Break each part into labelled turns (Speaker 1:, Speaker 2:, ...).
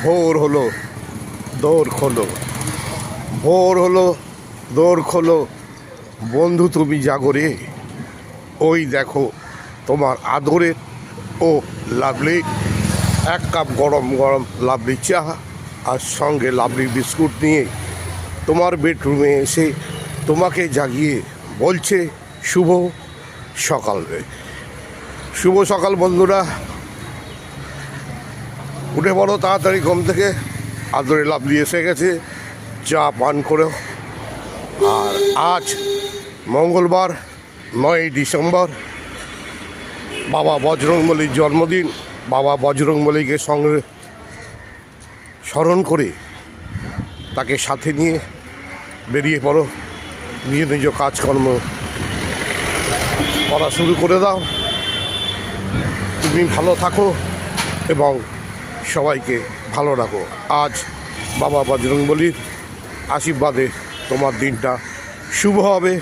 Speaker 1: ভোর হলো, দৌড় খোলো, ভোর হলো, দৌড় খোলো, বন্ধু তুমি জাগরে। ওই দেখো তোমার আদরের ও লাভলি এক কাপ গরম গরম লাভলি চা আর সঙ্গে লাভলি বিস্কুট নিয়ে তোমার বেডরুমে এসে তোমাকে জাগিয়ে বলছে শুভ সকাল। শুভ সকাল বন্ধুরা, উঠে পড়ো তাড়াতাড়ি ঘুম থেকে। আদরে লাভলি এসে গেছে, চা পান করো। আর আজ মঙ্গলবার 9ই ডিসেম্বর, বাবা বজরংবলীর জন্মদিন। বাবা বজরংবলীকে সঙ্গে স্মরণ করে তাকে সাথে নিয়ে বেরিয়ে পড়ো, নিজ নিজ কাজকর্ম করা শুরু করে দাও। তুমি ভালো থাকো এবং সবাইকে ভালো রাখো। আজ বাবা বজরংবলীর আশীর্বাদে তোমার দিনটা শুভ হবে,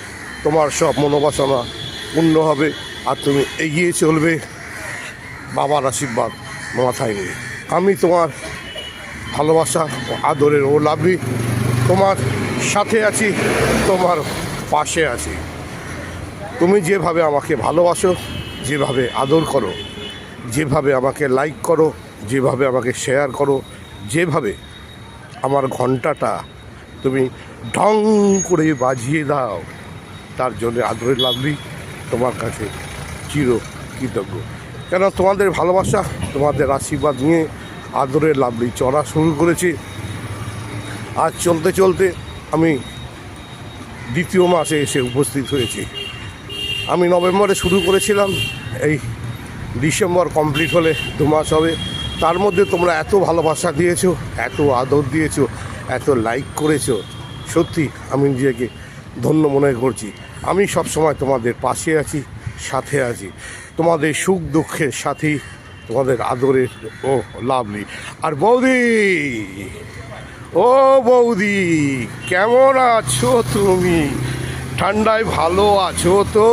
Speaker 1: তোমার সব মনোবাসনা পূর্ণ হবে, আর তুমি এগিয়ে চলবে বাবার আশীর্বাদ মাথায় নিয়ে। আমি তোমার ভালোবাসা ও আদরের ও লাভলি তোমার সাথে আছি, তোমার পাশে আছি। তুমি যেভাবে আমাকে ভালোবাসো, যেভাবে আদর করো, যেভাবে আমাকে লাইক করো, যেভাবে আমাকে শেয়ার করো, যেভাবে আমার ঘন্টাটা তুমি ঢং করে বাজিয়ে দাও, তার জন্য আদরের লাভলি তোমার কাছে চির কৃতজ্ঞ। কেন তোমাদের ভালোবাসা, তোমাদের আশীর্বাদ নিয়ে আদরের লাভলি চড়া শুরু করেছে। আজ চলতে চলতে আমি দ্বিতীয় মাসে এসে উপস্থিত হয়েছি। আমি নভেম্বরে শুরু করেছিলাম, এই ডিসেম্বর কমপ্লিট হলে 2 মাস হবে। তার মধ্যে তোমরা এত ভালোবাসা দিয়েছো, এত আদর দিয়েছো, এত লাইক করেছো, সত্যি আমি নিজেকে ধন্য মনে করছি। আমি সব সময় তোমাদের পাশে আছি, সাথে আছি, তোমাদের সুখ দুঃখের সাথেই তোমাদের আদরের ও লাভলি। আর বৌদি, ও বৌদি, কেমন আছো তুমি? ঠান্ডায় ভালো আছো তো?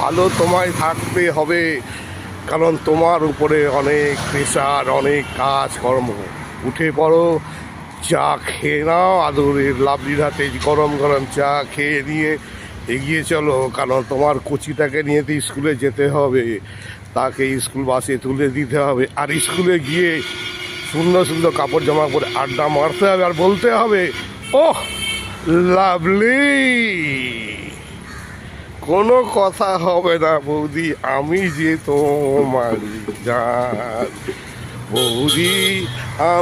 Speaker 1: ভালো তোমায় থাকতে হবে, কারণ তোমার উপরে অনেক প্রেশার, অনেক কাজকর্ম। উঠে পড়ো, চা খেয়ে নাও, আদরের লাভলির হাতে গরম গরম চা খেয়ে নিয়ে এগিয়ে চলো, কারণ তোমার কচিটাকে নিয়ে তো স্কুলে যেতে হবে, তাকে স্কুল বাসে তুলে দিতে হবে, আর স্কুলে গিয়ে সুন্দর সুন্দর কাপড় জামা পরে আড্ডা মারতে হবে, আর বলতে হবে ওহ লাভলি। কোনো কথা হবে না বৌদি, আমি যে তোমার জান বৌদি।